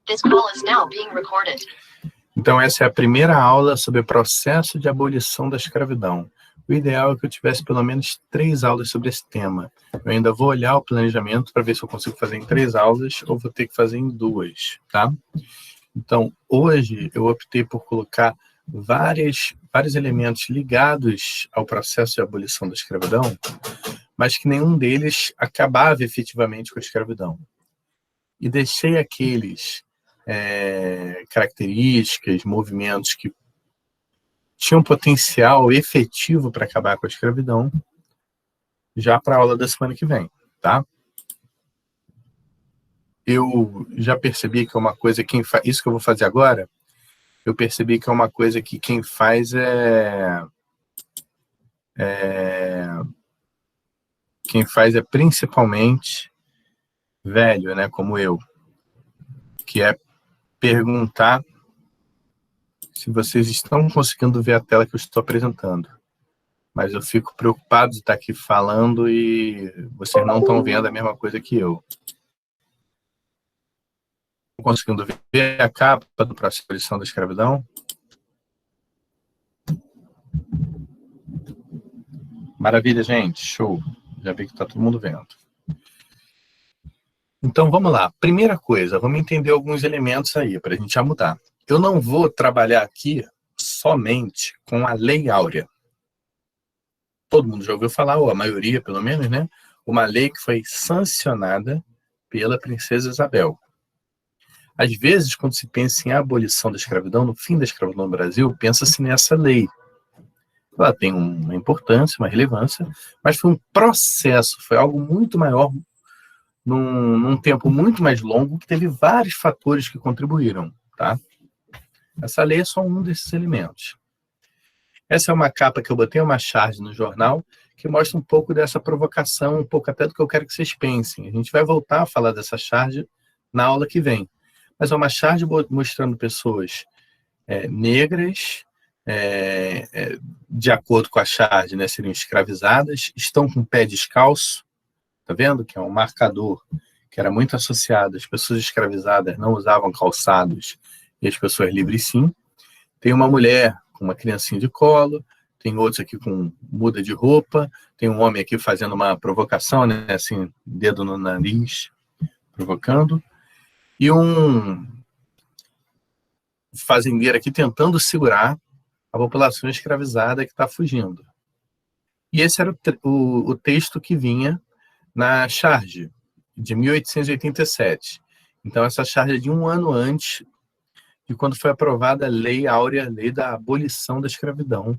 This call is now being recorded. Então, essa é a primeira aula sobre o processo de abolição da escravidão. O ideal é que eu tivesse pelo menos 3 aulas sobre esse tema. Eu ainda vou olhar o planejamento para ver se eu consigo fazer em 3 aulas ou vou ter que fazer em 2, tá? Então, hoje eu optei por colocar vários elementos ligados ao processo de abolição da escravidão, mas que nenhum deles acabava efetivamente com a escravidão. E deixei aqueles características, movimentos que tinham potencial efetivo para acabar com a escravidão já para a aula da semana que vem, tá? Eu já percebi que é uma coisa, isso que eu vou fazer agora, eu percebi que é uma coisa que quem faz quem faz é principalmente velho, né, como eu, que é perguntar se vocês estão conseguindo ver a tela que eu estou apresentando. Mas eu fico preocupado de estar aqui falando e vocês não estão vendo a mesma coisa que eu. Estão conseguindo ver a capa do processo de abolição da escravidão? Maravilha, gente. Show. Já vi que está todo mundo vendo. Então, vamos lá. Primeira coisa, vamos entender alguns elementos aí para a gente já mudar. Eu não vou trabalhar aqui somente com a Lei Áurea. Todo mundo já ouviu falar, ou a maioria pelo menos, né? Uma lei que foi sancionada pela Princesa Isabel. Às vezes, quando se pensa em abolição da escravidão, no fim da escravidão no Brasil, pensa-se nessa lei. Ela tem uma importância, uma relevância, mas foi um processo, foi algo muito maior, num tempo muito mais longo, que teve vários fatores que contribuíram, tá? Essa lei é só um desses elementos. Essa é uma capa que eu botei uma charge no jornal, que mostra um pouco dessa provocação, um pouco até do que eu quero que vocês pensem. A gente vai voltar a falar dessa charge na aula que vem. Mas é uma charge mostrando pessoas negras, de acordo com a charge, né, seriam escravizadas, estão com o pé descalço, tá vendo? Que é um marcador que era muito associado. As pessoas escravizadas não usavam calçados e as pessoas livres sim. Tem uma mulher com uma criancinha de colo, tem outros aqui com muda de roupa, tem um homem aqui fazendo uma provocação, né, assim, dedo no nariz, provocando, e um fazendeiro aqui tentando segurar a população escravizada que está fugindo. E esse era o texto que vinha na charge de 1887. Então, essa charge é de um ano antes de quando foi aprovada a Lei Áurea, a Lei da Abolição da Escravidão,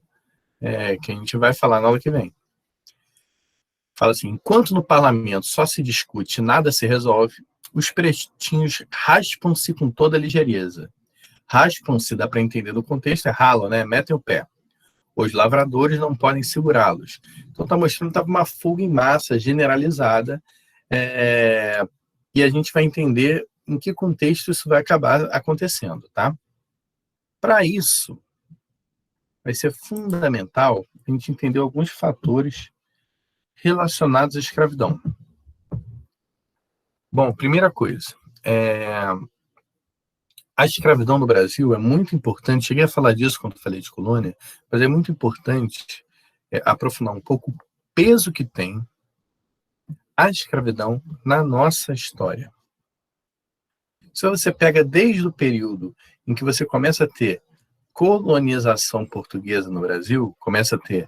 que a gente vai falar na aula que vem. Fala assim: enquanto no parlamento só se discute e nada se resolve, os pretinhos raspam-se com toda ligeireza. Raspam-se, dá para entender no contexto, ralam, né? Metem o pé. Os lavradores não podem segurá-los. Então está mostrando que estava uma fuga em massa generalizada, e a gente vai entender em que contexto isso vai acabar acontecendo, tá? Para isso, vai ser fundamental a gente entender alguns fatores relacionados à escravidão. Bom, primeira coisa, a escravidão no Brasil é muito importante. Cheguei a falar disso quando falei de colônia, mas é muito importante aprofundar um pouco o peso que tem a escravidão na nossa história. Se você pega desde o período em que você começa a ter colonização portuguesa no Brasil, começa a ter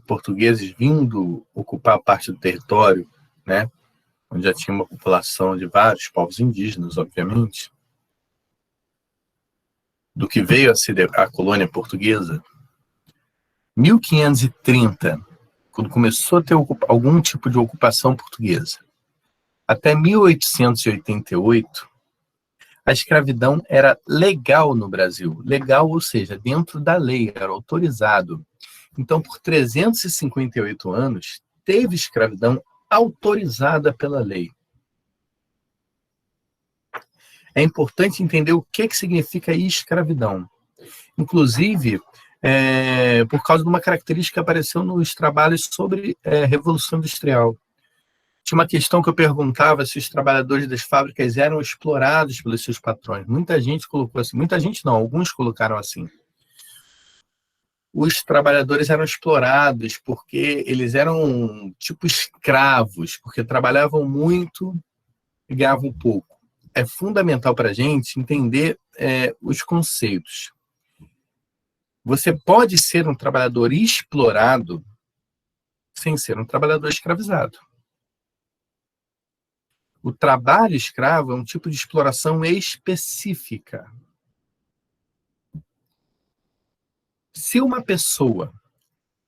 portugueses vindo ocupar parte do território, né, onde já tinha uma população de vários povos indígenas, obviamente, do que veio a ser a colônia portuguesa. 1530, quando começou a ter algum tipo de ocupação portuguesa, até 1888, a escravidão era legal no Brasil. Legal, ou seja, dentro da lei, era autorizado. Então, por 358 anos, teve escravidão autorizada pela lei. É importante entender o que significa escravidão. Inclusive, por causa de uma característica que apareceu nos trabalhos sobre Revolução Industrial. Tinha uma questão que eu perguntava se os trabalhadores das fábricas eram explorados pelos seus patrões. Muita gente colocou assim, muita gente não, alguns colocaram assim. Os trabalhadores eram explorados porque eles eram tipo escravos, porque trabalhavam muito e ganhavam pouco. É fundamental para a gente entender os conceitos. Você pode ser um trabalhador explorado sem ser um trabalhador escravizado. O trabalho escravo é um tipo de exploração específica. Se uma pessoa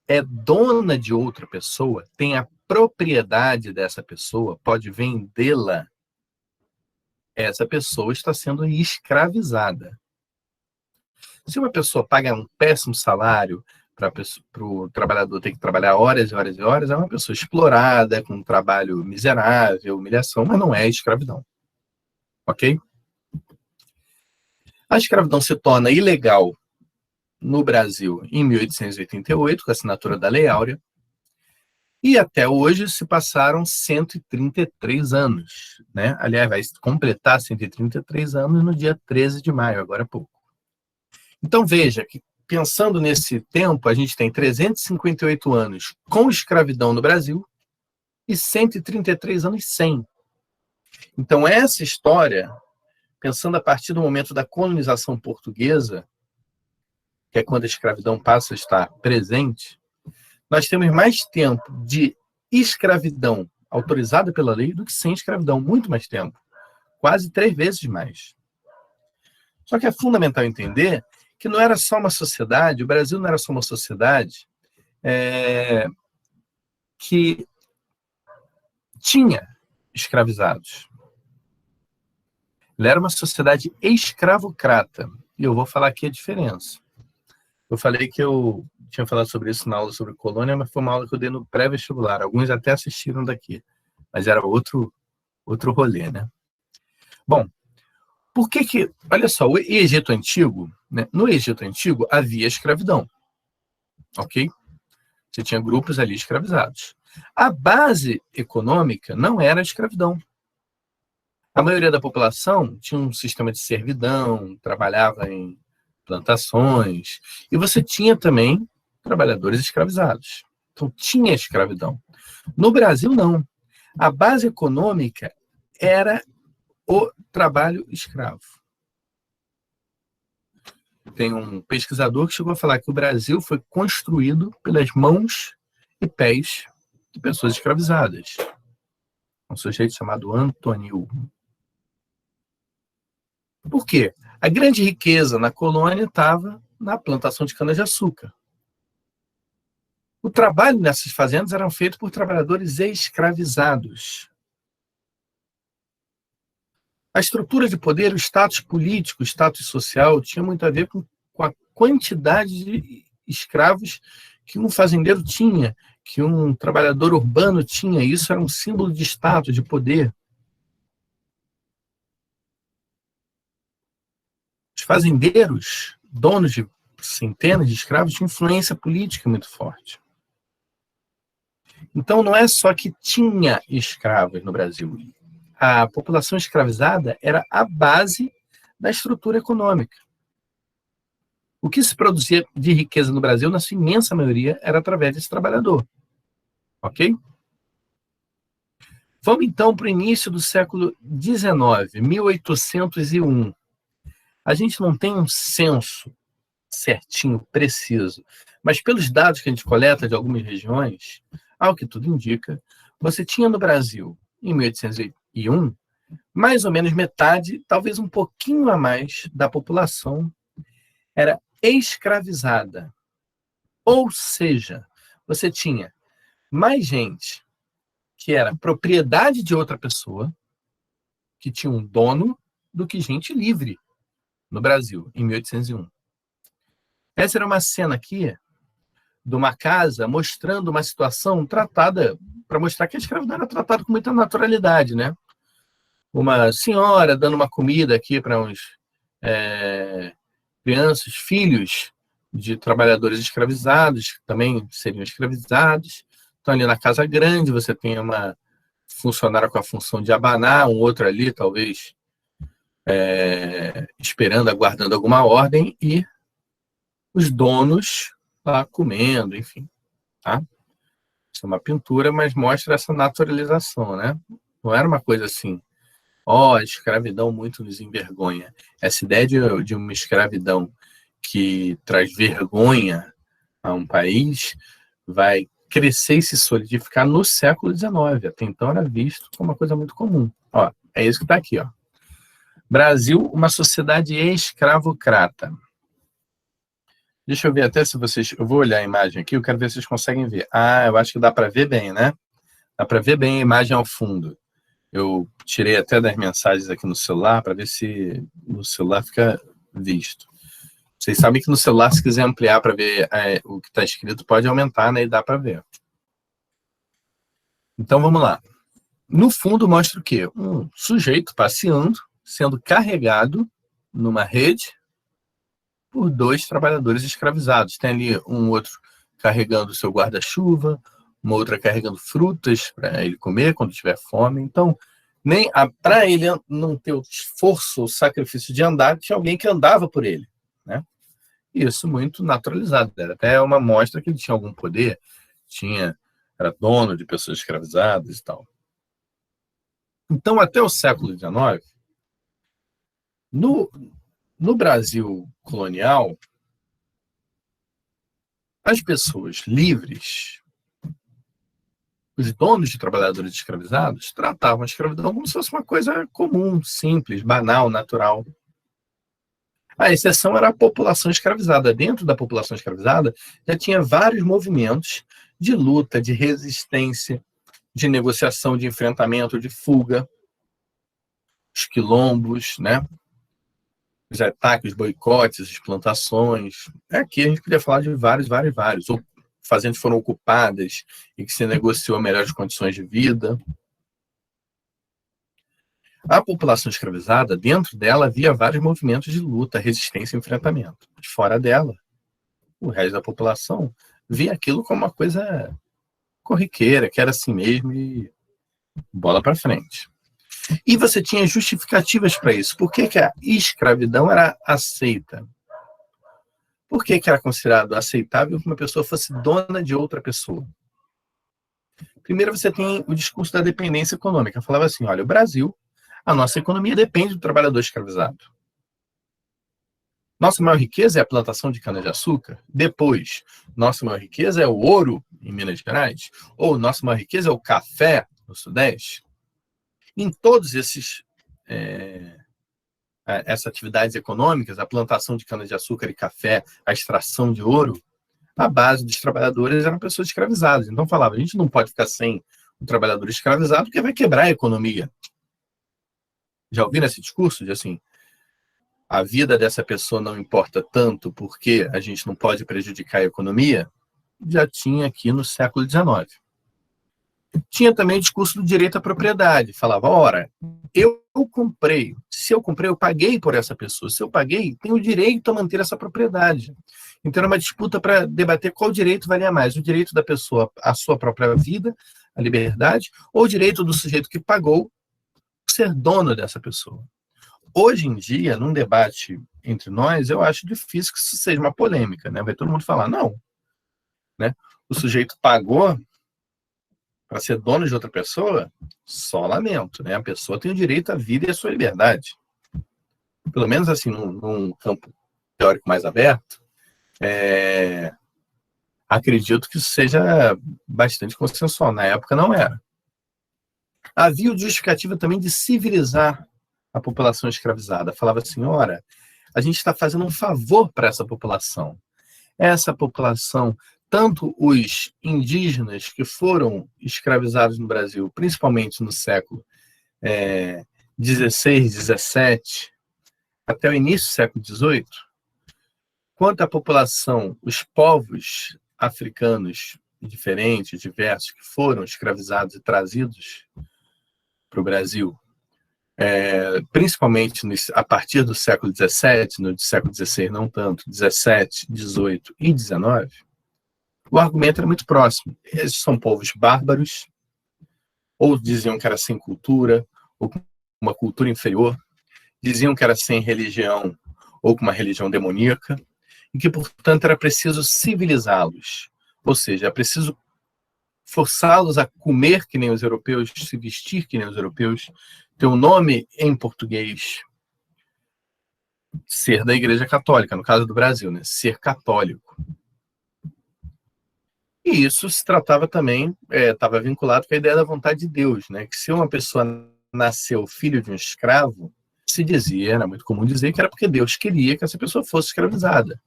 é dona de outra pessoa, tem a propriedade dessa pessoa, pode vendê-la, essa pessoa está sendo escravizada. Se uma pessoa paga um péssimo salário para o trabalhador ter que trabalhar horas e horas e horas, é uma pessoa explorada, com um trabalho miserável, humilhação, mas não é escravidão. Ok? A escravidão se torna ilegal no Brasil em 1888, com a assinatura da Lei Áurea, e até hoje se passaram 133 anos. Né? Aliás, vai completar 133 anos no dia 13 de maio, agora há pouco. Então veja que, pensando nesse tempo, a gente tem 358 anos com escravidão no Brasil e 133 anos sem. Então essa história, pensando a partir do momento da colonização portuguesa, que é quando a escravidão passa a estar presente, nós temos mais tempo de escravidão autorizada pela lei do que sem escravidão, muito mais tempo, quase 3 vezes mais. Só que é fundamental entender que não era só uma sociedade, o Brasil não era só uma sociedade que tinha escravizados. Ele era uma sociedade escravocrata. E eu vou falar aqui a diferença. Eu falei que eu tinha falado sobre isso na aula sobre colônia, mas foi uma aula que eu dei no pré-vestibular. Alguns até assistiram daqui, mas era outro rolê, né? Bom, por que olha só, o Egito Antigo, né? No Egito Antigo havia escravidão, ok? Você tinha grupos ali escravizados. A base econômica não era a escravidão. A maioria da população tinha um sistema de servidão, trabalhava em plantações, e você tinha também trabalhadores escravizados. Então, tinha escravidão. No Brasil, não. A base econômica era o trabalho escravo. Tem um pesquisador que chegou a falar que o Brasil foi construído pelas mãos e pés de pessoas escravizadas. Um sujeito chamado Antônio. Por quê? A grande riqueza na colônia estava na plantação de cana-de-açúcar. O trabalho nessas fazendas era feito por trabalhadores escravizados. A estrutura de poder, o status político, o status social, tinha muito a ver com a quantidade de escravos que um fazendeiro tinha, que um trabalhador urbano tinha. Isso era um símbolo de status, de poder. Os fazendeiros, donos de centenas de escravos, tinham influência política muito forte. Então, não é só que tinha escravos no Brasil. A população escravizada era a base da estrutura econômica. O que se produzia de riqueza no Brasil, na sua imensa maioria, era através desse trabalhador. Ok? Vamos, então, para o início do século XIX, 1801. A gente não tem um censo certinho, preciso, mas pelos dados que a gente coleta de algumas regiões, ao que tudo indica, você tinha no Brasil, em 1801, mais ou menos metade, talvez um pouquinho a mais, da população era escravizada. Ou seja, você tinha mais gente que era propriedade de outra pessoa, que tinha um dono, do que gente livre no Brasil, em 1801. Essa era uma cena aqui de uma casa mostrando uma situação tratada, para mostrar que a escravidão era tratada com muita naturalidade, né? Uma senhora dando uma comida aqui para uns crianças, filhos de trabalhadores escravizados, que também seriam escravizados. Então, ali na casa grande, você tem uma funcionaram com a função de abanar, um outro ali, talvez, esperando, aguardando alguma ordem, e os donos lá comendo, enfim. Tá? Isso é uma pintura, mas mostra essa naturalização, né? Não era uma coisa assim, a escravidão muito nos envergonha. Essa ideia de uma escravidão que traz vergonha a um país vai crescer e se solidificar no século XIX. Até então era visto como uma coisa muito comum. É isso que está aqui. Brasil, uma sociedade escravocrata. Deixa eu ver até se vocês... Eu vou olhar a imagem aqui, eu quero ver se vocês conseguem ver. Eu acho que dá para ver bem, né? Dá para ver bem a imagem ao fundo. Eu tirei até das mensagens aqui no celular para ver se no celular fica visto. Vocês sabem que no celular, se quiser ampliar para ver o que está escrito, pode aumentar, né? E dá para ver. Então, vamos lá. No fundo, mostra o quê? Um sujeito passeando, sendo carregado numa rede por 2 trabalhadores escravizados. Tem ali um outro carregando o seu guarda-chuva, uma outra carregando frutas para ele comer quando tiver fome. Então, nem para ele não ter o esforço, o sacrifício de andar, tinha alguém que andava por ele, né? Isso muito naturalizado. Era até uma mostra que ele tinha algum poder, era dono de pessoas escravizadas e tal. Então, até o século XIX, no Brasil colonial, as pessoas livres, os donos de trabalhadores escravizados, tratavam a escravidão como se fosse uma coisa comum, simples, banal, natural. A exceção era a população escravizada. Dentro da população escravizada, já tinha vários movimentos de luta, de resistência, de negociação, de enfrentamento, de fuga, os quilombos, né? Os ataques, os boicotes, as plantações. Aqui a gente podia falar de vários. Ou fazendas foram ocupadas e que se negociou melhores condições de vida. A população escravizada, dentro dela, havia vários movimentos de luta, resistência e enfrentamento. Fora dela, o resto da população via aquilo como uma coisa corriqueira, que era assim mesmo e bola para frente. E você tinha justificativas para isso. Por que a escravidão era aceita? Por que era considerado aceitável que uma pessoa fosse dona de outra pessoa? Primeiro, você tem o discurso da dependência econômica. Falava assim, olha, o Brasil, a nossa economia depende do trabalhador escravizado. Nossa maior riqueza é a plantação de cana-de-açúcar. Depois, nossa maior riqueza é o ouro em Minas Gerais. Ou nossa maior riqueza é o café no Sudeste. Em todos essas atividades econômicas, a plantação de cana-de-açúcar e café, a extração de ouro, a base dos trabalhadores eram pessoas escravizadas. Então falava, a gente não pode ficar sem o trabalhador escravizado porque vai quebrar a economia. Já ouviram esse discurso de assim, a vida dessa pessoa não importa tanto porque a gente não pode prejudicar a economia? Já tinha aqui no século XIX. Tinha também o discurso do direito à propriedade. Falava, ora, eu comprei. Se eu comprei, eu paguei por essa pessoa. Se eu paguei, tenho o direito a manter essa propriedade. Então, era uma disputa para debater qual direito valia mais. O direito da pessoa à sua própria vida, à liberdade, ou o direito do sujeito que pagou ser dono dessa pessoa. Hoje em dia, num debate entre nós, eu acho difícil que isso seja uma polêmica, né? Vai todo mundo falar, não. Né? O sujeito pagou para ser dono de outra pessoa, só lamento, né? A pessoa tem o direito à vida e à sua liberdade. Pelo menos assim, num campo teórico mais aberto, acredito que isso seja bastante consensual. Na época não era. Havia o justificativa também de civilizar a população escravizada. Falava assim, ora, a gente está fazendo um favor para essa população. Essa população, tanto os indígenas que foram escravizados no Brasil, principalmente no século XVI, XVII, até o início do século XVIII, quanto a população, os povos africanos diferentes, diversos, que foram escravizados e trazidos para o Brasil, principalmente a partir do século XVII, no século XVI não tanto, XVII, XVIII e XIX, o argumento era muito próximo. Esses são povos bárbaros, ou diziam que era sem cultura, ou com uma cultura inferior, diziam que era sem religião, ou com uma religião demoníaca, e que, portanto, era preciso civilizá-los, ou seja, é preciso forçá-los a comer que nem os europeus, se vestir que nem os europeus, ter um nome em português, ser da Igreja Católica, no caso do Brasil, né? Ser católico. E isso se tratava também, estava vinculado com a ideia da vontade de Deus, né? Que se uma pessoa nasceu filho de um escravo, se dizia, era muito comum dizer que era porque Deus queria que essa pessoa fosse escravizada.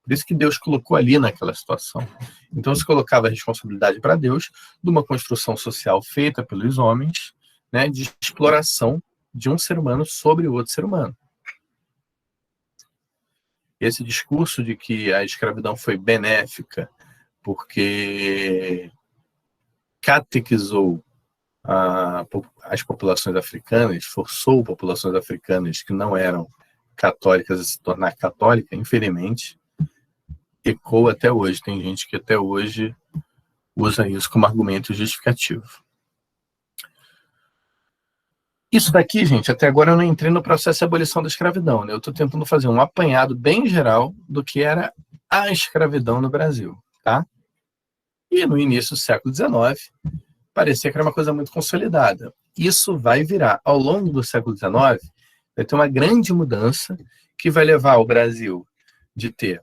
Por isso que Deus colocou ali naquela situação. Então se colocava a responsabilidade para Deus de uma construção social feita pelos homens, né, de exploração de um ser humano sobre o outro ser humano. Esse discurso de que a escravidão foi benéfica porque catequizou as populações africanas, forçou populações africanas que não eram católicas a se tornar católica, infelizmente, ecoa até hoje. Tem gente que até hoje usa isso como argumento justificativo. Isso daqui, gente, até agora eu não entrei no processo de abolição da escravidão, né? Eu estou tentando fazer um apanhado bem geral do que era a escravidão no Brasil, tá? E no início do século XIX, parecia que era uma coisa muito consolidada. Isso vai virar, ao longo do século XIX, vai ter uma grande mudança que vai levar o Brasil de ter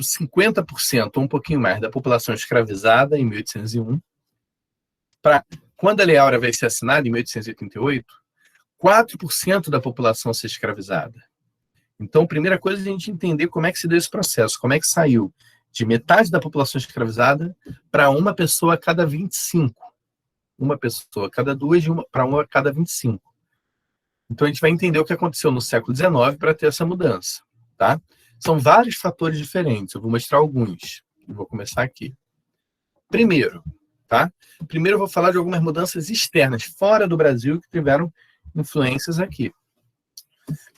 50% ou um pouquinho mais da população escravizada em 1801, para, quando a Lei Áurea vai ser assinada, em 1888, 4% da população ser escravizada. Então, a primeira coisa é a gente entender como é que se deu esse processo, como é que saiu de metade da população escravizada para uma pessoa a cada 25. Uma pessoa a cada 2 para uma a cada 25. Então, a gente vai entender o que aconteceu no século XIX para ter essa mudança, tá? São vários fatores diferentes, eu vou mostrar alguns. Eu vou começar aqui. Primeiro, tá? Primeiro eu vou falar de algumas mudanças externas, fora do Brasil, que tiveram influências aqui.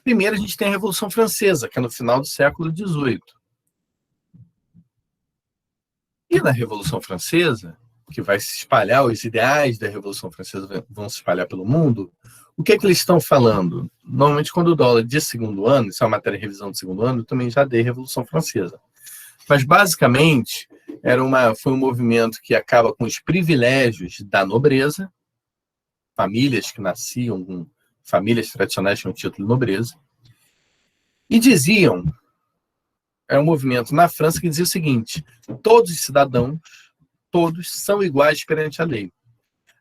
Primeiro, a gente tem a Revolução Francesa, que é no final do século XVIII. E na Revolução Francesa, que vai se espalhar, os ideais da Revolução Francesa vão se espalhar pelo mundo, o que é que eles estão falando? Normalmente, quando o dólar de segundo ano, isso é uma matéria de revisão de segundo ano, eu também já dei Revolução Francesa. Mas, basicamente, foi um movimento que acaba com os privilégios da nobreza, famílias que nasciam com famílias tradicionais tinham título de nobreza, e diziam, era um movimento na França que dizia o seguinte: todos os cidadãos, todos são iguais perante a lei.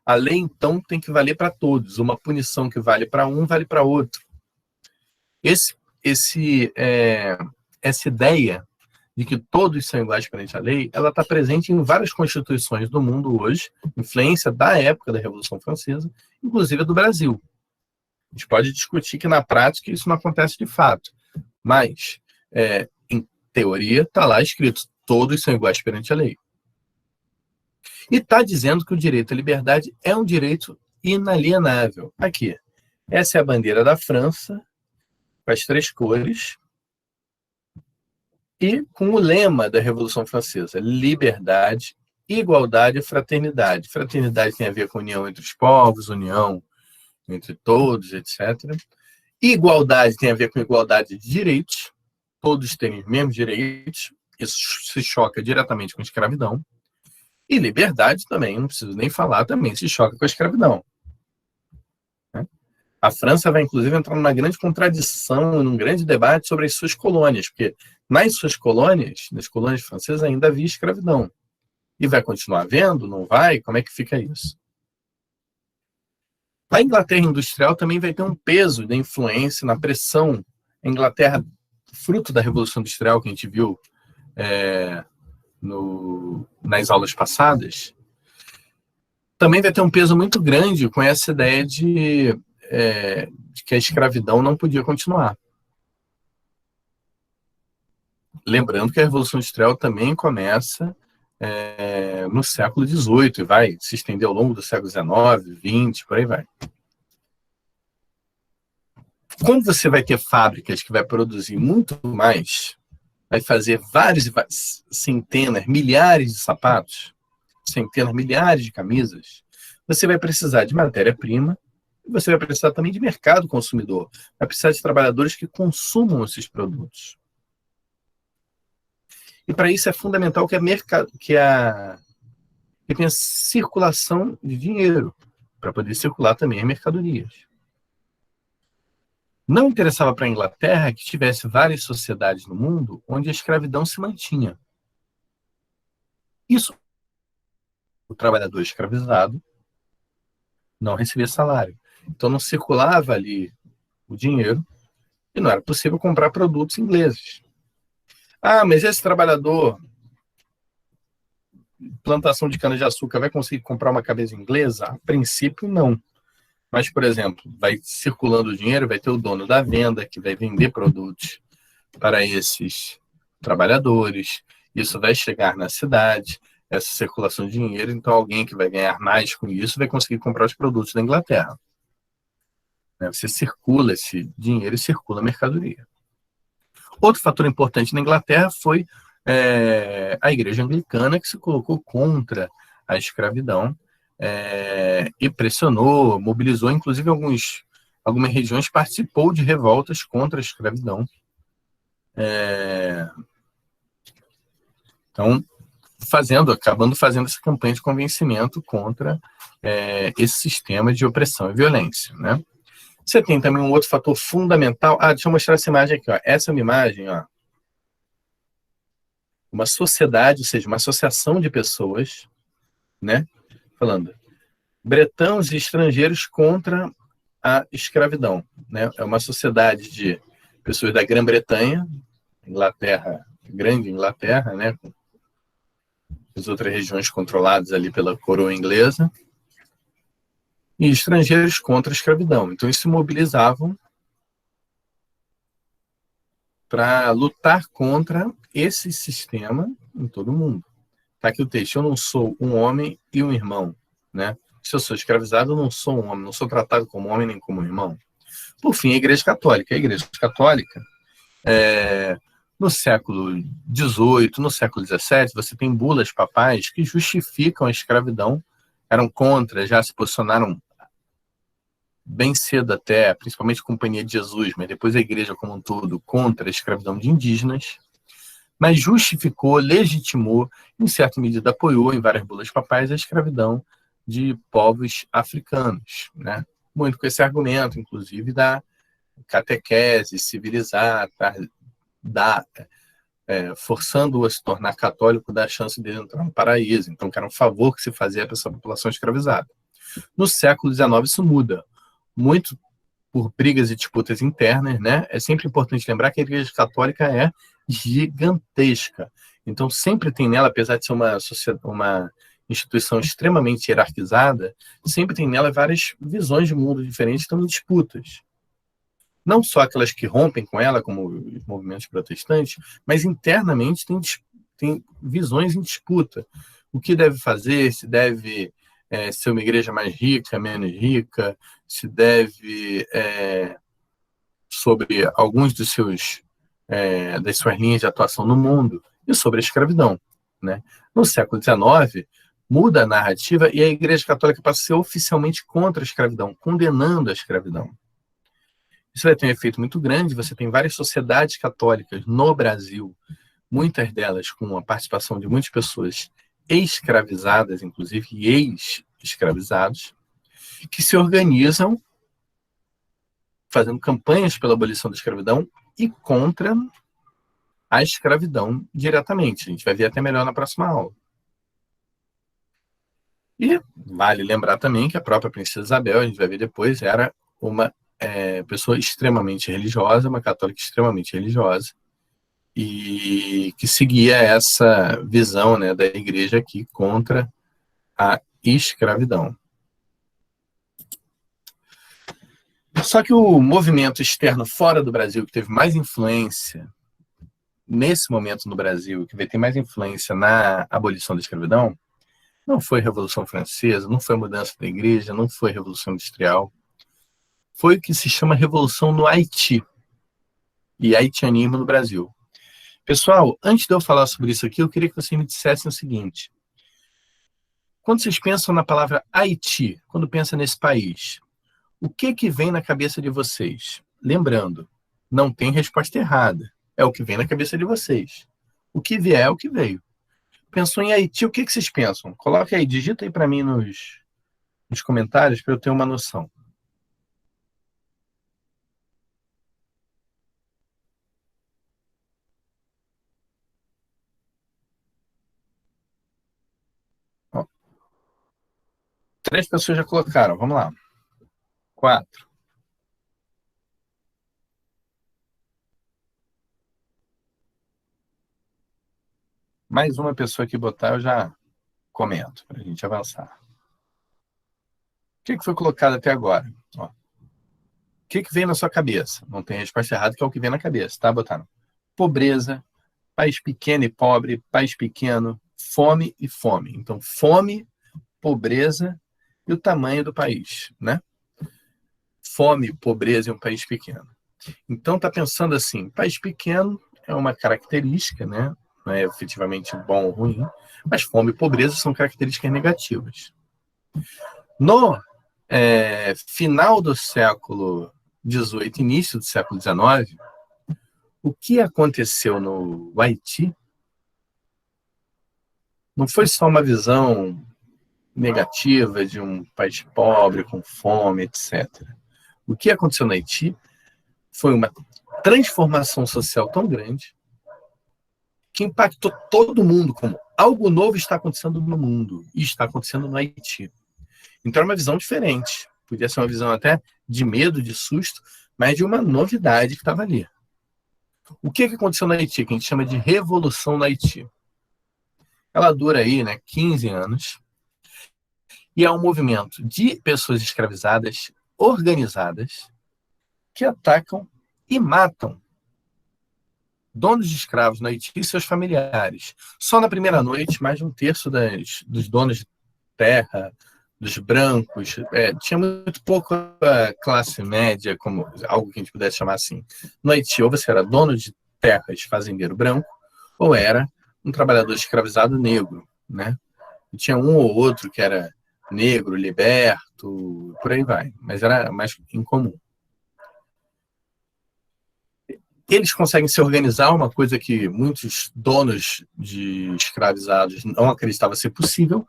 A lei, então, tem que valer para todos. Uma punição que vale para um, vale para outro. Essa ideia de que todos são iguais perante a lei, ela está presente em várias constituições do mundo hoje, influência da época da Revolução Francesa, inclusive do Brasil. A gente pode discutir que, na prática, isso não acontece de fato. Mas, em teoria, está lá escrito: todos são iguais perante a lei. E está dizendo que o direito à liberdade é um direito inalienável. Aqui, essa é a bandeira da França, com as 3 cores, e com o lema da Revolução Francesa: liberdade, igualdade e fraternidade. Fraternidade tem a ver com união entre os povos, união entre todos, etc. Igualdade tem a ver com igualdade de direitos, todos têm os mesmos direitos, isso se choca diretamente com a escravidão. E liberdade também, não preciso nem falar, também se choca com a escravidão. A França vai, inclusive, entrar numa grande contradição, num grande debate sobre as suas colônias, porque nas suas colônias, nas colônias francesas, ainda havia escravidão. E vai continuar havendo? Não vai? Como é que fica isso? A Inglaterra industrial também vai ter um peso de influência na pressão. A Inglaterra, fruto da Revolução Industrial que a gente viu nas aulas passadas, também vai ter um peso muito grande com essa ideia de que a escravidão não podia continuar. Lembrando que a Revolução Industrial também começa no século XVIII e vai se estender ao longo do século XIX, XX, por aí vai. Quando você vai ter fábricas que vai produzir muito mais, vai fazer centenas, milhares de sapatos, centenas, milhares de camisas, você vai precisar de matéria-prima, e você vai precisar também de mercado consumidor. Vai precisar de trabalhadores que consumam esses produtos. E para isso é fundamental que tenha circulação de dinheiro, para poder circular também as mercadorias. Não interessava para a Inglaterra que tivesse várias sociedades no mundo onde a escravidão se mantinha. Isso, o trabalhador escravizado não recebia salário. Então não circulava ali o dinheiro e não era possível comprar produtos ingleses. Ah, mas esse trabalhador, plantação de cana-de-açúcar, vai conseguir comprar uma cabeça inglesa? A princípio, não. Mas, por exemplo, vai circulando o dinheiro, vai ter o dono da venda que vai vender produtos para esses trabalhadores. Isso vai chegar na cidade, essa circulação de dinheiro, então alguém que vai ganhar mais com isso vai conseguir comprar os produtos da Inglaterra. Você circula esse dinheiro e circula a mercadoria. Outro fator importante na Inglaterra foi a Igreja Anglicana, que se colocou contra a escravidão e pressionou, mobilizou, inclusive algumas regiões participou de revoltas contra a escravidão. Então, acabando fazendo essa campanha de convencimento contra esse sistema de opressão e violência, né? Você tem também um outro fator fundamental. Deixa eu mostrar essa imagem aqui. Ó. Essa é uma imagem, ó. Uma sociedade, ou seja, uma associação de pessoas, né? Falando bretãos e estrangeiros contra a escravidão, né? É uma sociedade de pessoas da Grã-Bretanha, Inglaterra, grande Inglaterra, né? As outras regiões controladas ali pela coroa inglesa, e estrangeiros contra a escravidão. Então, eles se mobilizavam para lutar contra esse sistema em todo o mundo. Está aqui o texto: eu não sou um homem e um irmão, né? Se eu sou escravizado, eu não sou um homem, não sou tratado como homem nem como irmão. Por fim, a Igreja Católica. A Igreja Católica, no século XVIII, no século XVII, você tem bulas papais que justificam a escravidão, eram contra, já se posicionaram bem cedo até, principalmente a Companhia de Jesus, mas depois a igreja como um todo, contra a escravidão de indígenas, mas justificou, legitimou, em certa medida apoiou em várias bulas papais a escravidão de povos africanos, né? Muito com esse argumento, inclusive, da catequese, civilizar, forçando-o a se tornar católico, dar a chance de entrar no paraíso. Então, que era um favor que se fazia para essa população escravizada. No século XIX, isso muda. Muito por brigas e disputas internas, né? É sempre importante lembrar que a Igreja Católica é gigantesca. Então, sempre tem nela, apesar de ser uma instituição extremamente hierarquizada, sempre tem nela várias visões de mundo diferentes, estão em disputas. Não só aquelas que rompem com ela, como os movimentos protestantes, mas internamente tem visões em disputa. O que deve fazer, se deve ser uma igreja mais rica, menos rica, se deve, sobre alguns das suas linhas de atuação no mundo, e sobre a escravidão, né? No século XIX, muda a narrativa e a Igreja Católica passa a ser oficialmente contra a escravidão, condenando a escravidão. Isso vai ter um efeito muito grande. Você tem várias sociedades católicas no Brasil, muitas delas com a participação de muitas pessoas escravizadas, inclusive, e ex-escravizados, que se organizam fazendo campanhas pela abolição da escravidão e contra a escravidão diretamente. A gente vai ver até melhor na próxima aula. E vale lembrar também que a própria Princesa Isabel, a gente vai ver depois, era uma pessoa extremamente religiosa, uma católica extremamente religiosa, e que seguia essa visão, né, da igreja aqui contra a escravidão. Só que o movimento externo fora do Brasil, que teve mais influência nesse momento no Brasil, que vai ter mais influência na abolição da escravidão, não foi a Revolução Francesa, não foi a mudança da igreja, não foi a Revolução Industrial, foi o que se chama Revolução no Haiti e haitianismo no Brasil. Pessoal, antes de eu falar sobre isso aqui, eu queria que você me dissesse o seguinte: Quando vocês pensam na palavra Haiti, quando pensa nesse país, o que vem na cabeça de vocês? Lembrando, não tem resposta errada. É o que vem na cabeça de vocês. O que vier é o que veio. Pensou em Haiti, o que vocês pensam? Coloca aí, digita aí para mim nos comentários para eu ter uma noção. Ó, 3 pessoas já colocaram, vamos lá. 4. Mais uma pessoa que botar, eu já comento, para a gente avançar. O que foi colocado até agora? Ó, o que vem na sua cabeça? Não tem resposta errada, que é o que vem na cabeça, tá? Botaram pobreza, país pequeno e pobre, país pequeno, fome e fome. Então, fome, pobreza e o tamanho do país, né? Fome, pobreza e um país pequeno. Então, tá pensando assim, país pequeno é uma característica, né? Não é efetivamente bom ou ruim, mas fome e pobreza são características negativas. No final do século XVIII, início do século XIX, o que aconteceu no Haiti não foi só uma visão negativa de um país pobre, com fome, etc. O que aconteceu no Haiti foi uma transformação social tão grande que impactou todo mundo, como algo novo está acontecendo no mundo e está acontecendo no Haiti. Então, é uma visão diferente. Podia ser uma visão até de medo, de susto, mas de uma novidade que estava ali. O que aconteceu no Haiti, que a gente chama de Revolução no Haiti? Ela dura aí, né, 15 anos, e é um movimento de pessoas escravizadas organizadas que atacam e matam donos de escravos no Haiti e seus familiares. Só na primeira noite, mais de 1/3 dos donos de terra, dos brancos, tinha muito pouca classe média, como algo que a gente pudesse chamar assim. No Haiti, ou você era dono de terras, fazendeiro branco, ou era um trabalhador escravizado negro, né? E tinha um ou outro que era negro, liberto, por aí vai, mas era mais incomum. Eles conseguem se organizar, uma coisa que muitos donos de escravizados não acreditavam ser possível.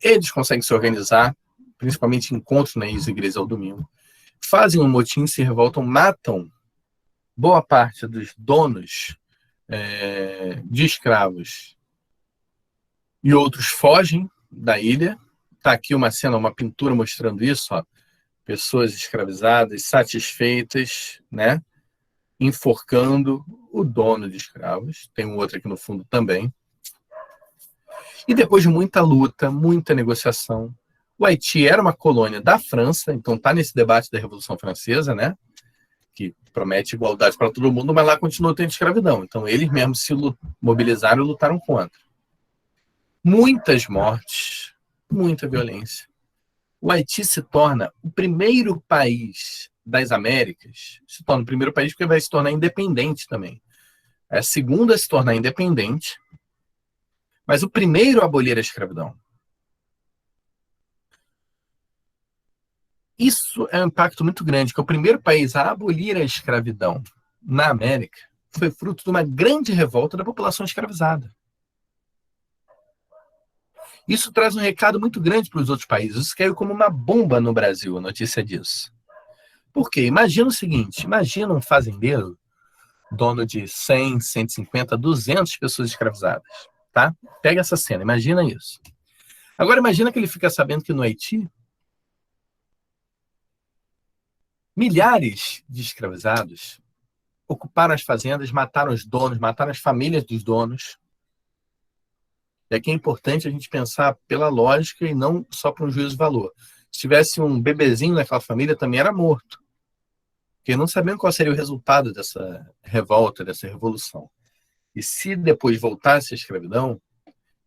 Eles conseguem se organizar, principalmente em encontros nas igrejas ao domingo. Fazem um motim, se revoltam, matam boa parte dos donos de escravos e outros fogem da ilha. Está aqui uma cena, uma pintura mostrando isso, ó. Pessoas escravizadas, satisfeitas, né? Enforcando o dono de escravos. Tem um outro aqui no fundo também. E depois de muita luta, muita negociação, o Haiti era uma colônia da França, então está nesse debate da Revolução Francesa, né? Que promete igualdade para todo mundo, mas lá continua tendo escravidão. Então eles mesmos se mobilizaram e lutaram contra. Muitas mortes, muita violência. O Haiti se torna o primeiro país das Américas, se torna o primeiro país porque vai se tornar independente também. É a segunda a se tornar independente, mas o primeiro a abolir a escravidão. Isso é um impacto muito grande, que o primeiro país a abolir a escravidão na América foi fruto de uma grande revolta da população escravizada. Isso traz um recado muito grande para os outros países. Isso caiu como uma bomba no Brasil, a notícia disso. Por quê? Imagina o seguinte, imagina um fazendeiro, dono de 100, 150, 200 pessoas escravizadas, tá? Pega essa cena, imagina isso. Agora imagina que ele fica sabendo que no Haiti, milhares de escravizados ocuparam as fazendas, mataram os donos, mataram as famílias dos donos. E aqui é importante a gente pensar pela lógica e não só por um juízo de valor. Se tivesse um bebezinho naquela família, também era morto. Porque não sabiam qual seria o resultado dessa revolta, dessa revolução. E se depois voltasse a escravidão,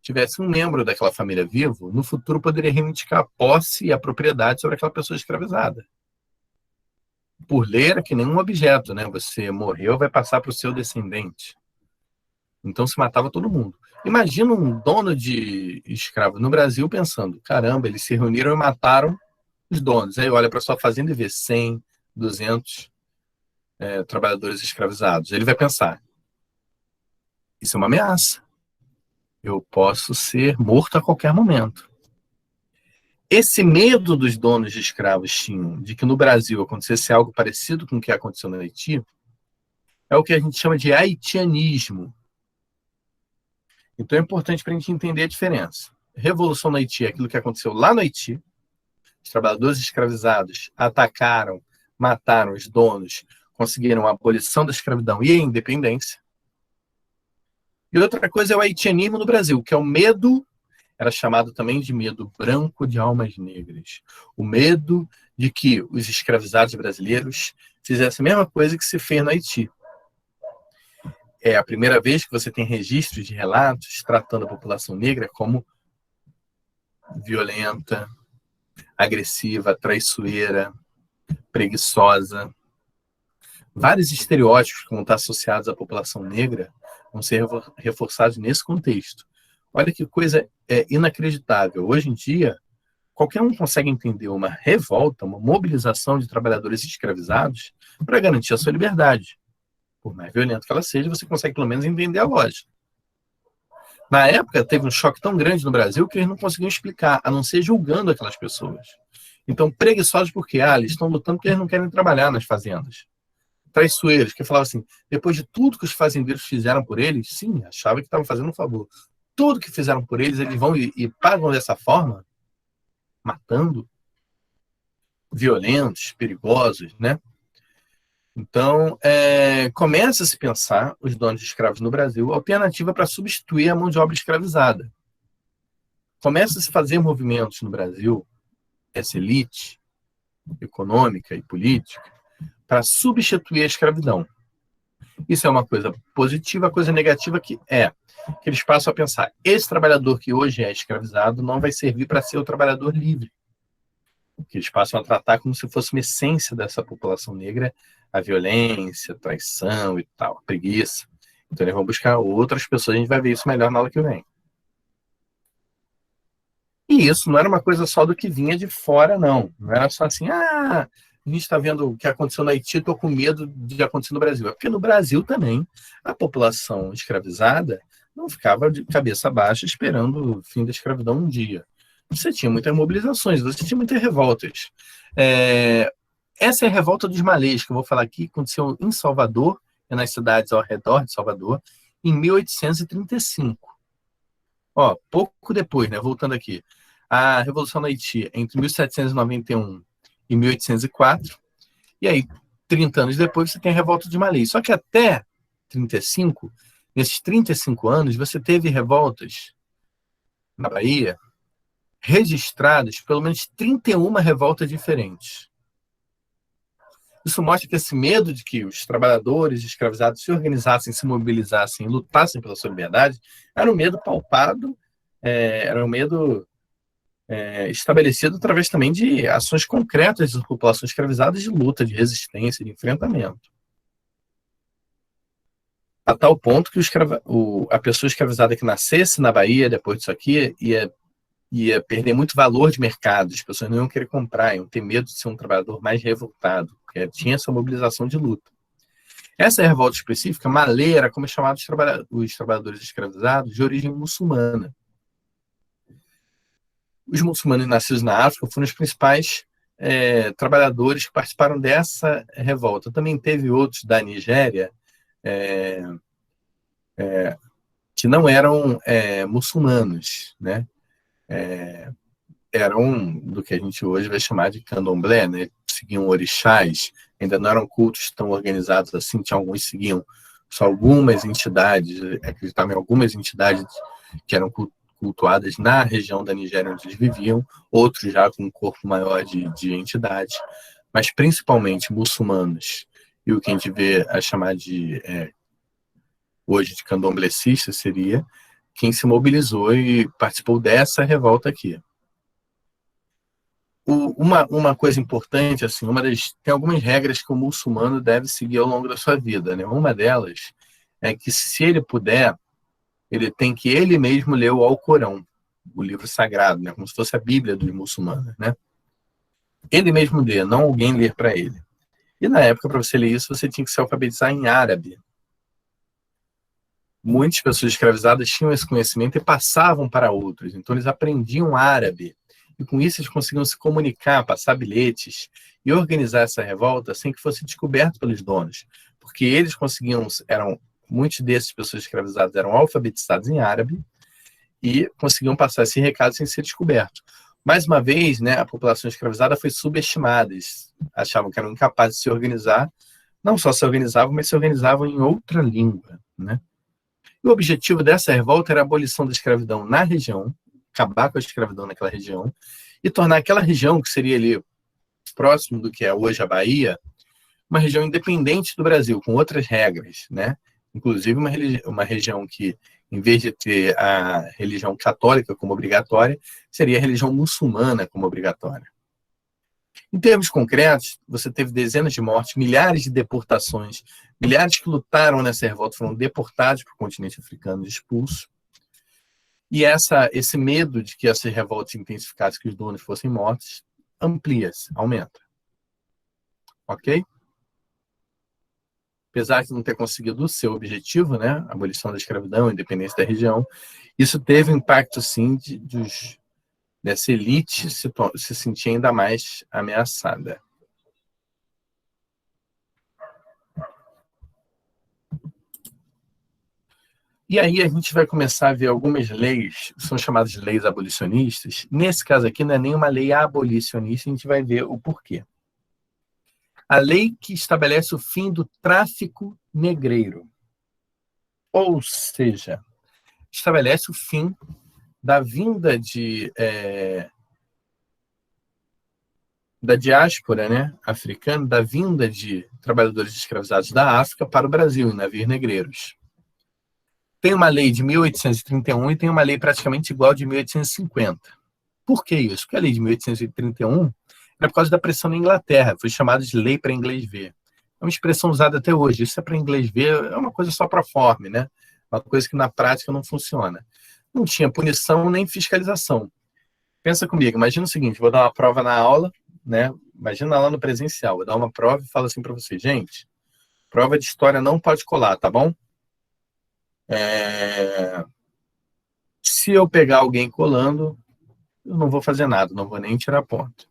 tivesse um membro daquela família vivo, no futuro poderia reivindicar a posse e a propriedade sobre aquela pessoa escravizada. Por lei era que nem um objeto, né? Você morreu, vai passar para o seu descendente. Então se matava todo mundo. Imagina um dono de escravo no Brasil pensando, caramba, eles se reuniram e mataram os donos. Aí olha para sua fazenda e vê 100, 200 trabalhadores escravizados. Ele vai pensar, isso é uma ameaça. Eu posso ser morto a qualquer momento. Esse medo dos donos de escravos tinham de que no Brasil acontecesse algo parecido com o que aconteceu no Haiti é o que a gente chama de haitianismo. Então é importante para a gente entender a diferença. Revolução no Haiti é aquilo que aconteceu lá no Haiti. Os trabalhadores escravizados atacaram, mataram os donos, conseguiram a abolição da escravidão e a independência. E outra coisa é o haitianismo no Brasil, que é o medo, era chamado também de medo branco de almas negras. O medo de que os escravizados brasileiros fizessem a mesma coisa que se fez no Haiti. É a primeira vez que você tem registros de relatos tratando a população negra como violenta, agressiva, traiçoeira, preguiçosa. Vários estereótipos que vão estar associados à população negra vão ser reforçados nesse contexto. Olha que coisa inacreditável. Hoje em dia, qualquer um consegue entender uma revolta, uma mobilização de trabalhadores escravizados para garantir a sua liberdade. Por mais violento que ela seja, você consegue pelo menos entender a lógica. Na época, teve um choque tão grande no Brasil que eles não conseguiam explicar, a não ser julgando aquelas pessoas. Então, preguiçosos porque eles estão lutando porque eles não querem trabalhar nas fazendas. Traiçoeiros, que falavam assim, depois de tudo que os fazendeiros fizeram por eles, sim, achava que estavam fazendo um favor. Tudo que fizeram por eles, eles vão e pagam dessa forma, matando, violentos, perigosos, né? Então, começa a se pensar, os donos de escravos no Brasil, alternativa para substituir a mão de obra escravizada. Começa a se fazer movimentos no Brasil, essa elite econômica e política, para substituir a escravidão. Isso é uma coisa positiva, a coisa negativa que eles passam a pensar, esse trabalhador que hoje é escravizado não vai servir para ser o trabalhador livre. Que eles passam a tratar como se fosse uma essência dessa população negra, a violência, a traição e tal, a preguiça. Então eles vão buscar outras pessoas, a gente vai ver isso melhor na aula que vem. E isso não era uma coisa só do que vinha de fora, não. Não era só assim, a gente está vendo o que aconteceu no Haiti, estou com medo de acontecer no Brasil. É porque no Brasil também a população escravizada não ficava de cabeça baixa esperando o fim da escravidão um dia. Você tinha muitas mobilizações, você tinha muitas revoltas. Essa é a revolta dos malês, que eu vou falar aqui, aconteceu em Salvador, e nas cidades ao redor de Salvador, em 1835. Pouco depois, né, voltando aqui, a Revolução no Haiti, entre 1791 e 1804, e aí, 30 anos depois, você tem a Revolta dos Malês. Só que até 35, nesses 35 anos, você teve revoltas na Bahia, registradas pelo menos 31 revoltas diferentes. Isso mostra que esse medo de que os trabalhadores escravizados se organizassem, se mobilizassem, lutassem pela sua liberdade, era um medo palpado, era um medo estabelecido através também de ações concretas das populações escravizadas de luta, de resistência, de enfrentamento. A tal ponto que a pessoa escravizada que nascesse na Bahia, depois disso aqui, ia perder muito valor de mercado, as pessoas não iam querer comprar, iam ter medo de ser um trabalhador mais revoltado, porque tinha essa mobilização de luta. Essa revolta específica, malê, era como é chamado os trabalhadores escravizados de origem muçulmana. Os muçulmanos nascidos na África foram os principais trabalhadores que participaram dessa revolta. Também teve outros da Nigéria que não eram muçulmanos, né? Eram do que a gente hoje vai chamar de candomblé, né? Seguiam orixás, ainda não eram cultos tão organizados assim, tinha alguns seguiam só algumas entidades, acreditavam em algumas entidades que eram cultuadas na região da Nigéria onde eles viviam, outros já com um corpo maior de entidade, mas principalmente muçulmanos, e o que a gente vê a chamar de hoje de candomblecista seria quem se mobilizou e participou dessa revolta aqui. Uma coisa importante, assim, tem algumas regras que o muçulmano deve seguir ao longo da sua vida, né? Uma delas é que, se ele puder, ele tem que ele mesmo ler o Alcorão, o livro sagrado, né? Como se fosse a Bíblia dos muçulmanos, né? Ele mesmo ler, não alguém ler para ele. E na época, para você ler isso, você tinha que se alfabetizar em árabe. Muitas pessoas escravizadas tinham esse conhecimento e passavam para outros. Então, eles aprendiam árabe. E com isso, eles conseguiam se comunicar, passar bilhetes e organizar essa revolta sem que fosse descoberto pelos donos. Porque eles conseguiam, muitos desses pessoas escravizadas eram alfabetizados em árabe e conseguiam passar esse recado sem ser descoberto. Mais uma vez, né, a população escravizada foi subestimada. Eles achavam que eram incapazes de se organizar. Não só se organizavam, mas se organizavam em outra língua, né? E o objetivo dessa revolta era a abolição da escravidão na região, acabar com a escravidão naquela região, e tornar aquela região, que seria ali próximo do que é hoje a Bahia, uma região independente do Brasil, com outras regras, né? Inclusive uma região que, em vez de ter a religião católica como obrigatória, seria a religião muçulmana como obrigatória. Em termos concretos, você teve dezenas de mortes, milhares de deportações, milhares que lutaram nessa revolta foram deportados para o continente africano e expulsos. E esse medo de que essas revoltas se intensificassem, que os donos fossem mortos, amplia-se, aumenta. Ok? Apesar de não ter conseguido o seu objetivo, né, a abolição da escravidão, a independência da região, isso teve um impacto, sim, dessa elite se sentir ainda mais ameaçada. E aí a gente vai começar a ver algumas leis, são chamadas de leis abolicionistas. Nesse caso aqui não é nenhuma lei abolicionista, a gente vai ver o porquê. A lei que estabelece o fim do tráfico negreiro. Ou seja, estabelece o fim da vinda da diáspora, né, africana, da vinda de trabalhadores escravizados da África para o Brasil, em navios negreiros. Tem uma lei de 1831 e tem uma lei praticamente igual de 1850. Por que isso? Porque a lei de 1831 era por causa da pressão na Inglaterra, foi chamada de lei para inglês ver. É uma expressão usada até hoje. Isso é para inglês ver, é uma coisa só para forma, né? Uma coisa que na prática não funciona. Não tinha punição nem fiscalização. Pensa comigo, imagina o seguinte, vou dar uma prova na aula, né? Imagina lá no presencial, vou dar uma prova e falo assim para vocês, gente, prova de história não pode colar, tá bom? Se eu pegar alguém colando, eu não vou fazer nada, não vou nem tirar ponto.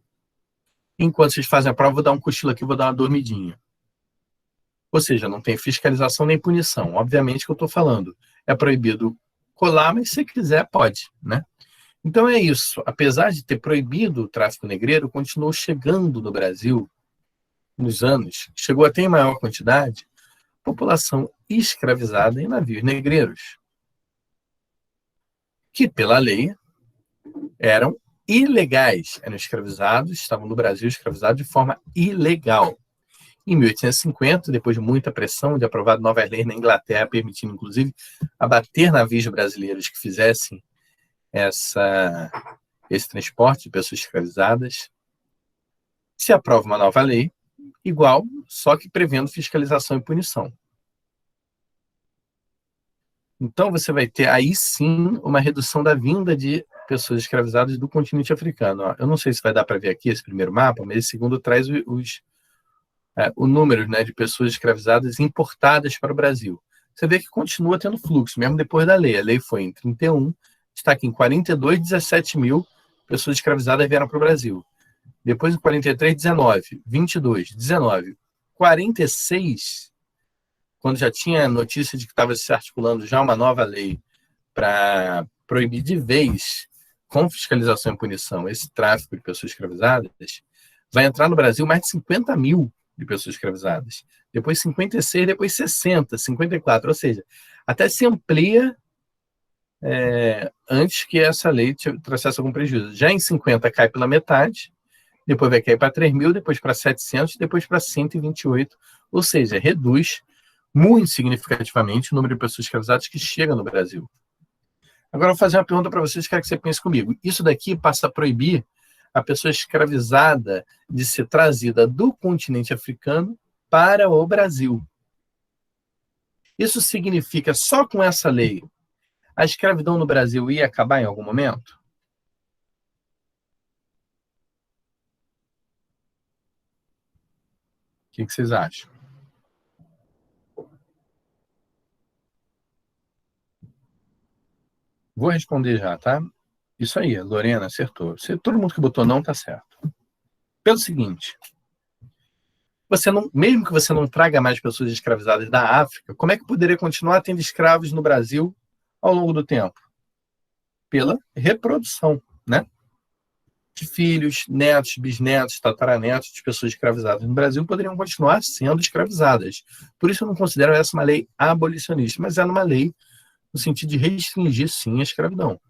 Enquanto vocês fazem a prova, eu vou dar um cochilo aqui, vou dar uma dormidinha. Ou seja, não tem fiscalização nem punição. Obviamente que eu estou falando, é proibido colar, mas se quiser, pode, né? Então é isso. Apesar de ter proibido o tráfico negreiro, continuou chegando no Brasil, nos anos, chegou até em maior quantidade, população escravizada em navios negreiros, que pela lei eram ilegais, eram escravizados, estavam no Brasil escravizados de forma ilegal. Em 1850, depois de muita pressão, de aprovado novas leis na Inglaterra, permitindo, inclusive, abater navios brasileiros que fizessem esse transporte de pessoas escravizadas, se aprova uma nova lei, igual, só que prevendo fiscalização e punição. Então, você vai ter aí sim uma redução da vinda de pessoas escravizadas do continente africano. Eu não sei se vai dar para ver aqui esse primeiro mapa, mas esse segundo traz o número, né, de pessoas escravizadas importadas para o Brasil. Você vê que continua tendo fluxo, mesmo depois da lei. A lei foi em 31, está aqui em 42, 17 mil pessoas escravizadas vieram para o Brasil. Depois em 43, 19, 22, 19, 46, quando já tinha notícia de que estava se articulando já uma nova lei para proibir de vez, com fiscalização e punição, esse tráfico de pessoas escravizadas, vai entrar no Brasil mais de 50 mil de pessoas escravizadas. Depois 56, depois 60, 54. Ou seja, até se amplia antes que essa lei trouxesse algum prejuízo. Já em 50 cai pela metade, depois vai cair para 3 mil, depois para 700, depois para 128. Ou seja, reduz muito significativamente o número de pessoas escravizadas que chegam no Brasil. Agora, eu vou fazer uma pergunta para vocês, quero que você pense comigo. Isso daqui passa a proibir a pessoa escravizada de ser trazida do continente africano para o Brasil. Isso significa, só com essa lei, A escravidão no Brasil ia acabar em algum momento? O que vocês acham? Vou responder já, tá? Isso aí, a Lorena acertou. Todo mundo que botou não tá certo. Pelo seguinte, você não, mesmo que você não traga mais pessoas escravizadas da África, como é que poderia continuar tendo escravos no Brasil ao longo do tempo? Pela reprodução, né? De filhos, netos, bisnetos, tataranetos de pessoas escravizadas no Brasil poderiam continuar sendo escravizadas. Por isso eu não considero essa uma lei abolicionista, mas é uma lei no sentido de restringir, sim, a escravidão.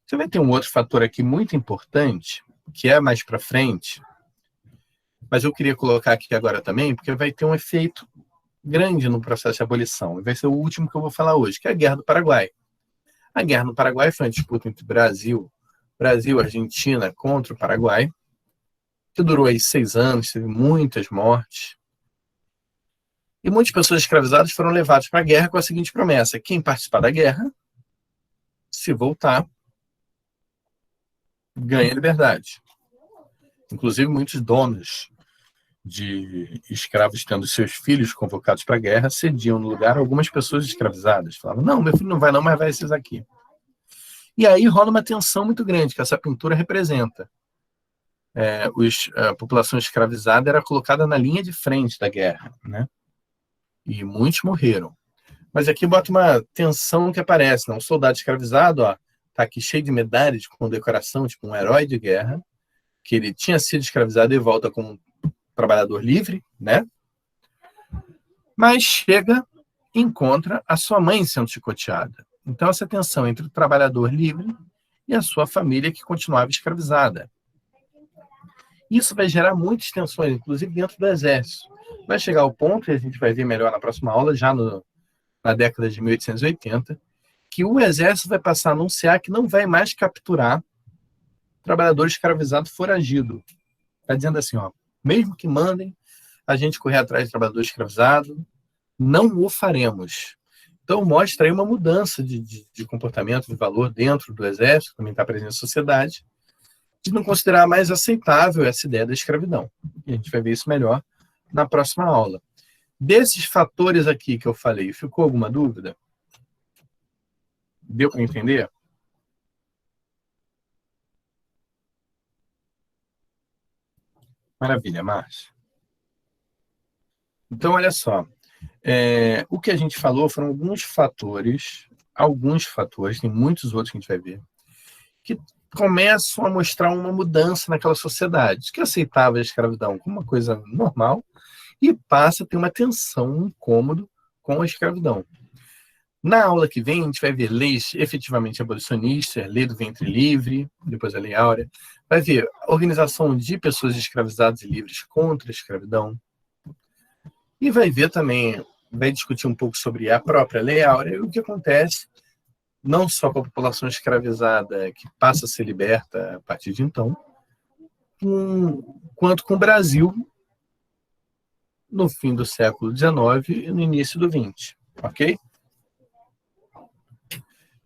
Você vai ter um outro fator aqui muito importante, que é mais para frente, mas eu queria colocar aqui agora também, porque vai ter um efeito grande no processo de abolição, e vai ser o último que eu vou falar hoje, que é a Guerra do Paraguai. A Guerra no Paraguai foi uma disputa entre Brasil e Argentina contra o Paraguai, que durou aí 6 anos, teve muitas mortes, e muitas pessoas escravizadas foram levadas para a guerra com a seguinte promessa: quem participar da guerra, se voltar, ganha liberdade. Inclusive, muitos donos de escravos tendo seus filhos convocados para a guerra cediam no lugar algumas pessoas escravizadas. Falavam, não, meu filho não vai não, mas vai esses aqui. E aí rola uma tensão muito grande, que essa pintura representa. A população escravizada era colocada na linha de frente da guerra, né? E muitos morreram. Mas aqui bota uma tensão que aparece, né? Um soldado escravizado, ó, tá aqui cheio de medalhas com decoração, tipo um herói de guerra, que ele tinha sido escravizado e volta como um trabalhador livre, né? Mas chega e encontra a sua mãe sendo chicoteada. Então, essa tensão entre o trabalhador livre e a sua família que continuava escravizada. Isso vai gerar muitas tensões, inclusive dentro do exército. Vai chegar ao ponto, e a gente vai ver melhor na próxima aula, já na década de 1880, que o exército vai passar a anunciar que não vai mais capturar trabalhador escravizado foragido. Está dizendo assim, ó, mesmo que mandem a gente correr atrás de trabalhador escravizado, não o faremos. Então, mostra aí uma mudança de comportamento, de valor dentro do exército, também está presente na sociedade, de não considerar mais aceitável essa ideia da escravidão. E a gente vai ver isso melhor na próxima aula. Desses fatores aqui que eu falei, ficou alguma dúvida? Deu para entender? Maravilha, Márcia. Então, olha só. O que a gente falou foram alguns fatores, tem muitos outros que a gente vai ver, que começam a mostrar uma mudança naquela sociedade, que aceitava a escravidão como uma coisa normal e passa a ter uma tensão, um incômodo com a escravidão. Na aula que vem, a gente vai ver leis efetivamente abolicionistas, lei do ventre livre, depois a lei áurea, vai ver a organização de pessoas escravizadas e livres contra a escravidão, e vai ver também, vai discutir um pouco sobre a própria lei áurea e o que acontece não só com a população escravizada que passa a ser liberta a partir de então, quanto com o Brasil no fim do século XIX e no início do XX, ok?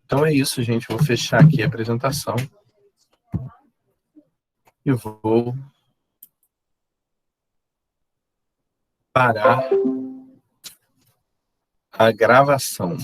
Então é isso, gente. Vou fechar aqui a apresentação e vou parar a gravação.